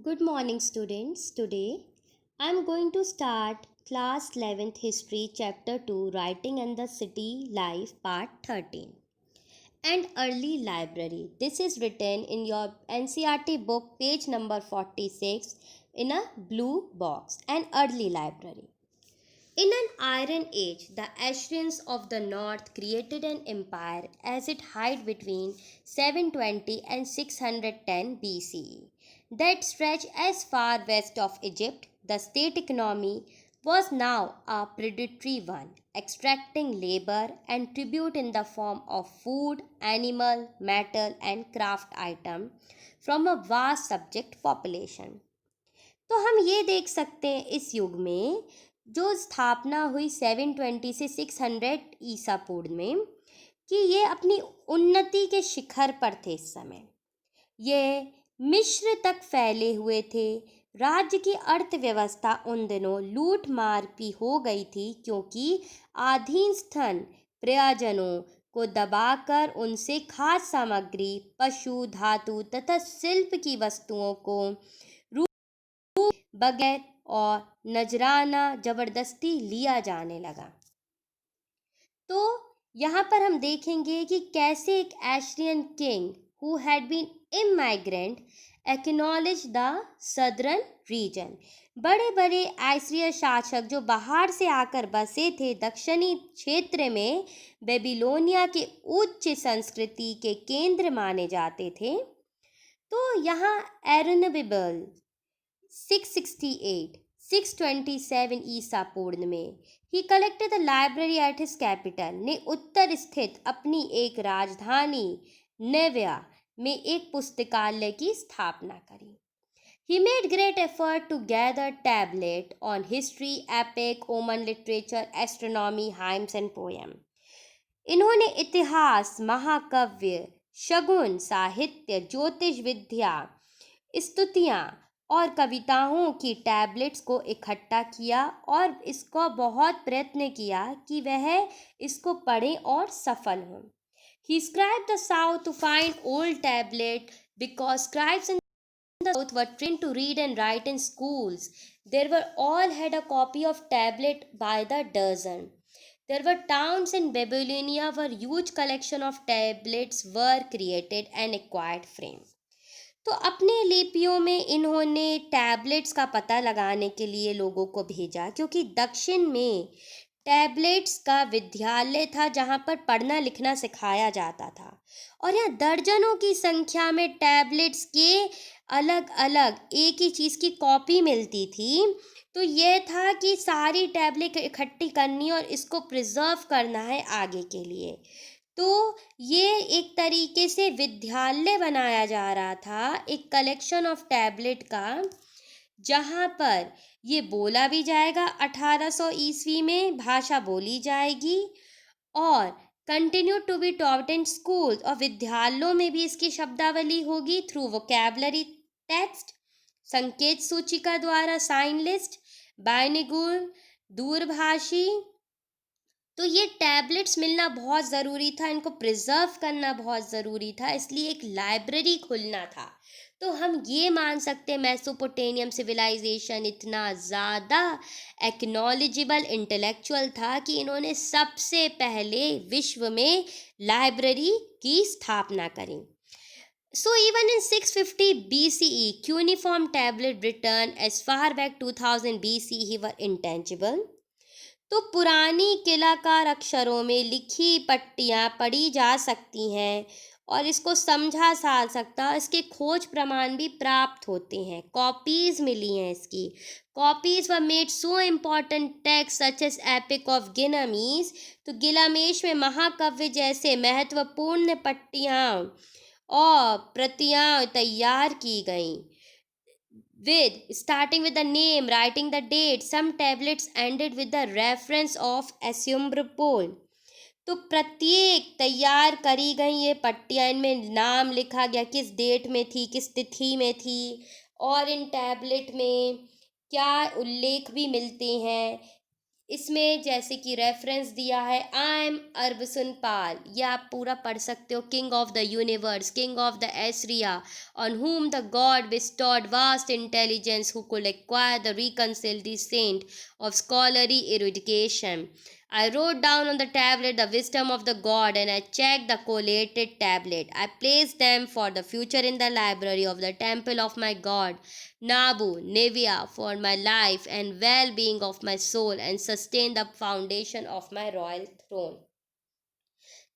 Good morning, students. Today I am going to start class 11th history chapter 2 writing and the city life part 13 and early library. This is written in your NCERT book page number 46 in a blue box, an early library. In an iron age, the Assyrians of the north created an empire as it hid between 720 and 610 BCE that stretched as far west of Egypt. The state economy was now a predatory one, extracting labor and tribute in the form of food, animal, metal, and craft item from a vast subject population. तो हम ये देख सकते हैं इस युग में जो स्थापना हुई 720 से 600 ईसा पूर्व में कि ये अपनी उन्नति के शिखर पर थे इस समय। ये मिस्र तक फैले हुए थे। राज्य की अर्थव्यवस्था उन दिनों लूट मार की हो गई थी क्योंकि अधीनस्थन प्रयोजनों को दबाकर उनसे खाद्य सामग्री, पशु, धातु तथा शिल्प की वस्तुओं को बगैर और नजराना जबरदस्ती लिया जाने लगा। तो यहाँ पर हम देखेंगे कि कैसे एक Asian king who had been immigrant acknowledge the southern region. बड़े बड़े एशियाई शासक जो बाहर से आकर बसे थे दक्षिणी क्षेत्र में बेबीलोनिया के उच्च संस्कृति के केंद्र माने जाते थे। तो यहाँ एरनबिबल 668, 627 ईसा पूर्व में ही collected the library at his capital ने उत्तर स्थित अपनी एक राजधानी नेविया में एक पुस्तकालय की स्थापना करी। He made great effort to gather tablet on history, epic, Roman literature, astronomy, hymns and poem. इन्होंने इतिहास, महाकाव्य, शगुन, साहित्य, ज्योतिष विद्या, स्तुतियाँ और कविताओं की टैबलेट्स को इकट्ठा किया और इसको बहुत प्रयत्न किया कि वह इसको पढ़ें और सफल हों। He scribed the south to find old tablet because scribes in the south were trained to read and write in schools. There were all had a copy of tablet by the dozen. There were towns in Babylonia where huge collection of tablets were created and acquired frame. तो अपने लिपियों में इन्होंने tablets का पता लगाने के लिए लोगों को भेजा क्योंकि दक्षिण में टैबलेट्स का विद्यालय था जहाँ पर पढ़ना लिखना सिखाया जाता था और यहाँ दर्जनों की संख्या में टैबलेट्स के अलग अलग एक ही चीज़ की कॉपी मिलती थी। तो यह था कि सारी टैबलेट इकट्ठी करनी और इसको प्रिजर्व करना है आगे के लिए। तो ये एक तरीके से विद्यालय बनाया जा रहा था, एक कलेक्शन ऑफ टैबलेट का, जहाँ पर ये बोला भी जाएगा 1800 ईस्वी में भाषा बोली जाएगी और continue to be taught in school और विद्यालयों में भी इसकी शब्दावली होगी थ्रू वोकैबलरी टेक्स्ट, संकेत सूचिका द्वारा, साइन लिस्ट, बाइनिगुल, दूरभाषी। तो ये टैबलेट्स मिलना बहुत ज़रूरी था, इनको प्रिजर्व करना बहुत ज़रूरी था, इसलिए एक लाइब्रेरी खुलना था। तो हम ये मान सकते हैं मेसोपोटेमियम सिविलाइजेशन इतना ज़्यादा एक्नॉलेजेबल इंटेलेक्चुअल था कि इन्होंने सबसे पहले विश्व में लाइब्रेरी की स्थापना करी। So even in 650 BCE, cuneiform tablet written as far back 2000 BCE were intangible. तो पुरानी किलाकार अक्षरों में लिखी पट्टियाँ पढ़ी जा सकती हैं और इसको समझा जा सकता, इसके खोज प्रमाण भी प्राप्त होते हैं। कॉपीज़ मिली हैं इसकी। Copies were made so important text such as epic of Gilgamesh. तो गिलगामेश में महाकाव्य जैसे महत्वपूर्ण पट्टियाँ और प्रतियाँ तैयार की गईं। Starting with the name, writing the date, some tablets ended with the reference of Assyrian. तो प्रत्येक तैयार करी गई ये पट्टियाँ, इनमें नाम लिखा गया किस डेट में थी, किस तिथि में थी और इन टैबलेट में क्या उल्लेख भी मिलते हैं। इसमें जैसे कि रेफरेंस दिया है, आई एम अरबसन पाल, ये आप पूरा पढ़ सकते हो, king of the universe, king of the Assyria, on whom the God bestowed vast intelligence, who could acquire the reconcile descent of scholarly erudition. I wrote down on the tablet the wisdom of the God, and I checked the collated tablet. I placed them for the future in the library of the temple of my God, Nabu, Nevia, for my life and well being of my soul, and sustain the foundation of my royal throne.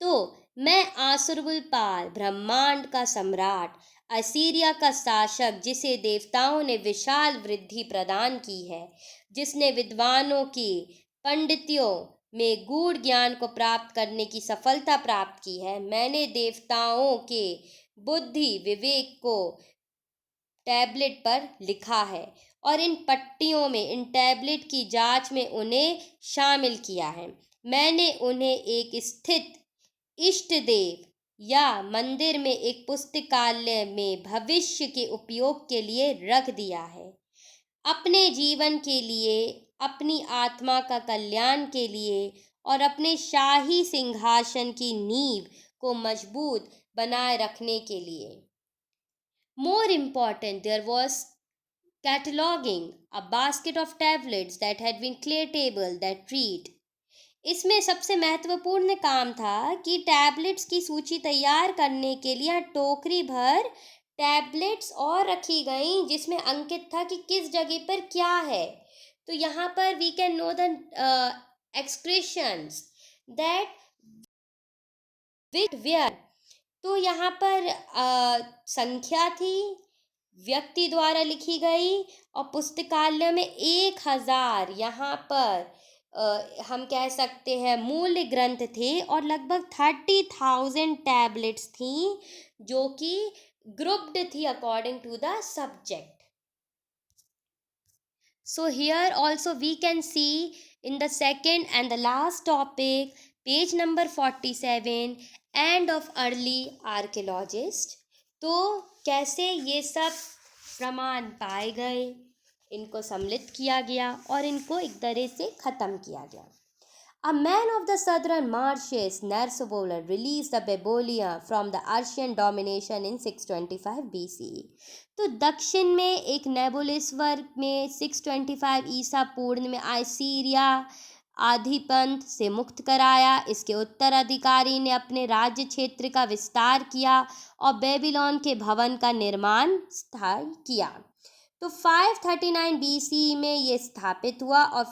तो मैं आसुरबुल पाल, ब्रह्मांड का सम्राट, Assyria का शासक, जिसे देवताओं ने विशाल वृद्धि प्रदान की है, जिसने विद्वानों की पंडितियों में गूढ़ ज्ञान को प्राप्त करने की सफलता प्राप्त की है, मैंने देवताओं के बुद्धि विवेक को टैबलेट पर लिखा है और इन पट्टियों में, इन टैबलेट की जांच में उन्हें शामिल किया है। मैंने उन्हें एक स्थित इष्ट देव या मंदिर में एक पुस्तकालय में भविष्य के उपयोग के लिए रख दिया है। अपने जीवन के लिए, अपनी आत्मा का कल्याण के लिए और अपने शाही सिंहासन की नींव को मजबूत बनाए रखने के लिए। More important, there was cataloging a basket of tablets that had been clear table that read. इसमें सबसे महत्वपूर्ण काम था कि टैबलेट्स की सूची तैयार करने के लिए टोकरी भर टैबलेट्स और रखी गई, जिसमें अंकित था कि किस जगह पर क्या है। तो यहाँ पर we can know the expressions that were. तो यहाँ पर संख्या थी, व्यक्ति द्वारा लिखी गई, और पुस्तकालय में 1000 यहाँ पर हम कह सकते हैं मूल्य ग्रंथ थे, और लगभग 30,000 टैबलेट्स थी जो कि ग्रुप्ड थी according to the subject. So here also we can see in the second and the last topic, page number 47, end of early archaeologist. तो कैसे ये सब प्रमाण पाए गए, इनको सम्मिलित किया गया और इनको एक तरह से ख़त्म किया गया. A man of the southern marshes, Narsobowler, released the Babylonia from the Archean domination in 625 BCE. तो दक्षिण में एक नेबुलेश्वर में 625 ईसा पूर्व में असीरिया आधिपत्य से मुक्त कराया. इसके उत्तराधिकारी ने अपने राज्य क्षेत्र का विस्तार किया और बेबीलोन के भवन का निर्माण स्थायी किया. तो 539 BCE में ये स्थापित हुआ और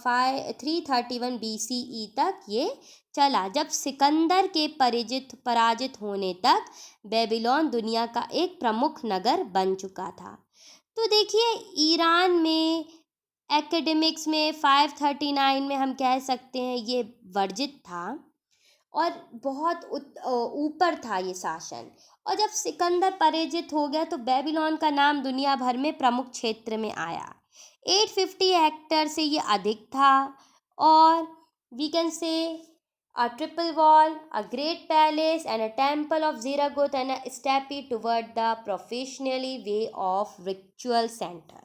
331 BCE तक ये चला, जब सिकंदर के पराजित होने तक बेबीलोन दुनिया का एक प्रमुख नगर बन चुका था. तो देखिए, ईरान में एकेडमिक्स में 539 में हम कह सकते हैं ये वर्जित था और बहुत ऊपर था ये शासन. और जब सिकंदर पराजित हो गया तो बेबीलोन का नाम दुनिया भर में प्रमुख क्षेत्र में आया. 850 हेक्टेयर से ये अधिक था और we can say a triple wall, a great palace and a temple of Ziragoth and a steppe toward the professionally way of ritual center.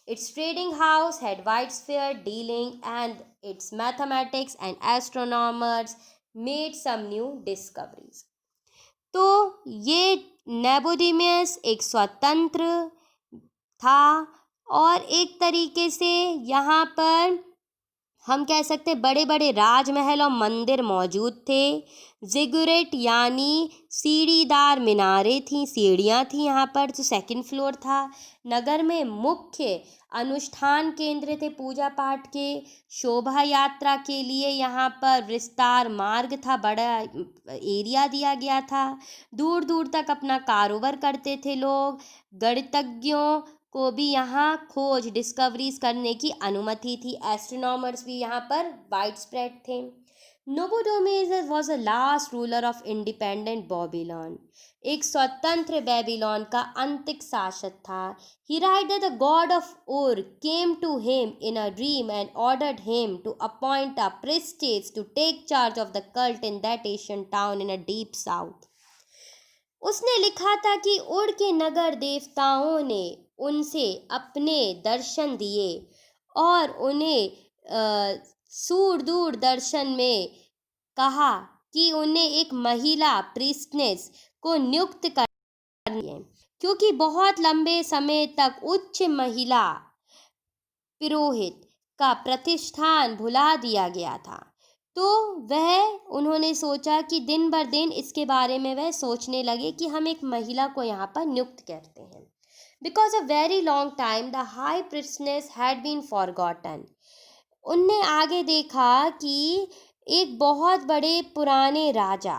Its trading house had widespread dealing and its mathematics and astronomers made some new discoveries. तो ये नेबोडिमियस एक स्वतंत्र था और एक तरीके से यहाँ पर हम कह सकते हैं बड़े बड़े राजमहल और मंदिर मौजूद थे. जिगुरेट यानी सीढ़ीदार मीनारें थीं, सीढ़ियाँ थीं यहाँ पर, जो सेकंड फ्लोर था. नगर में मुख्य अनुष्ठान केंद्र थे पूजा पाठ के. शोभा यात्रा के लिए यहाँ पर विस्तार मार्ग था, बड़ा एरिया दिया गया था. दूर दूर तक अपना कारोबार करते थे लोग. गणितज्ञों को भी यहाँ खोज डिस्कवरीज करने की अनुमति थी. एस्ट्रोनॉमर्स भी यहाँ पर वाइड स्प्रेड थे. Nabonidus was a last ruler of independent Babylon. एक स्वतंत्र बेबीलोन का अंतिम शासक था. He wrote that the god of Ur came to him in a dream and ordered him to appoint a priestess to take charge of the cult in that Asian town in a deep south. उसने लिखा था कि उड़ के नगर देवताओं ने उनसे अपने दर्शन दिए और उन्हें दूरदर्शन में कहा कि उन्हें एक महिला प्रीस्टनेस को नियुक्त करनी है, क्योंकि बहुत लंबे समय तक उच्च महिला पुरोहित का प्रतिष्ठान भुला दिया गया था। तो उन्होंने सोचा कि दिन बर दिन इसके बारे में वह सोचने लगे कि हम एक महिला को यहाँ पर नियुक्त करते हैं। Because a very long time the high priestess had been forgotten. उनने आगे देखा कि एक बहुत बड़े पुराने राजा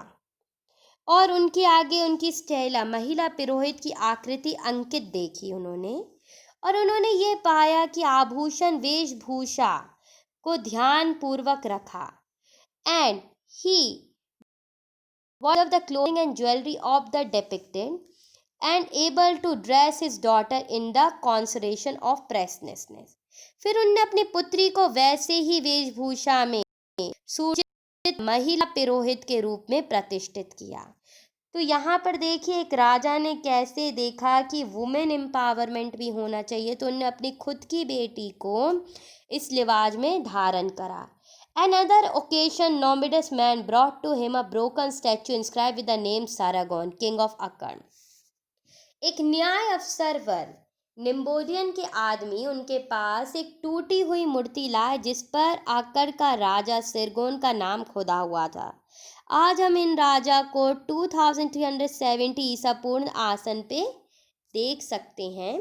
और उनके आगे उनकी स्टेला महिला पुरोहित की आकृति अंकित देखी उन्होंने, और उन्होंने ये पाया कि आभूषण वेशभूषा को ध्यान पूर्वक रखा। And he was of the clothing and jewelry of the depicted and able to dress his daughter in the consideration of preciousness. फिर उनने अपनी पुत्री को वैसे ही वेशभूषा में सूचित महिला पुरोहित के रूप में प्रतिष्ठित किया। तो यहाँ पर देखिए एक राजा ने कैसे देखा कि वुमेन एम्पावरमेंट भी होना चाहिए, तो उनने अपनी खुद की बेटी को इस लिबास में धारण करा। Another occasion, Nomadus man brought to him a broken statue inscribed with the name Sargon, king of Akkad. एक न्याय अफसर वर निम्बोडियन के आदमी उनके पास एक टूटी हुई मूर्ति लाए जिस पर आकर का राजा सिरगोन का नाम खुदा हुआ था। आज हम इन राजा को 2370 ईसा पूर्ण आसन पे देख सकते हैं।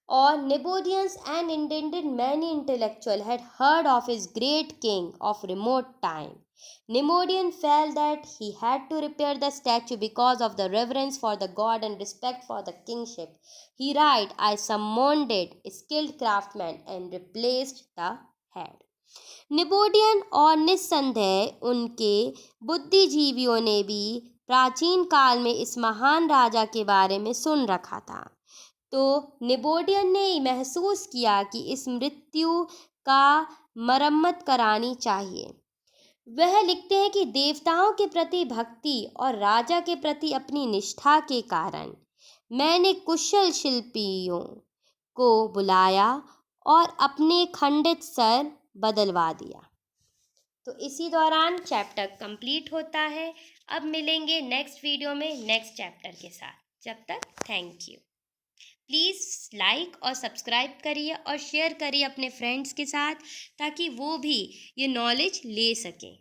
और Nabonians and intended many intellectual had heard of his great king of remote time. Nemodian felt that he had to repair the statue because of the reverence for the god and respect for the kingship. He writes, I summoned skilled craftsmen and replaced the head. निबोडियन और निस्संदेह उनके बुद्धिजीवियों ने भी प्राचीन काल में इस महान राजा के बारे में सुन रखा था। तो निबोडियन ने महसूस किया कि इस मृत्यु का मरम्मत करानी चाहिए। वह लिखते हैं कि देवताओं के प्रति भक्ति और राजा के प्रति अपनी निष्ठा के कारण मैंने कुशल शिल्पियों को बुलाया और अपने खंडित सर बदलवा दिया। तो इसी दौरान चैप्टर कंप्लीट होता है। अब मिलेंगे नेक्स्ट वीडियो में नेक्स्ट चैप्टर के साथ। जब तक थैंक यू। प्लीज़ लाइक और सब्सक्राइब करिए और शेयर करिए अपने फ्रेंड्स के साथ ताकि वो भी ये नॉलेज ले सकें।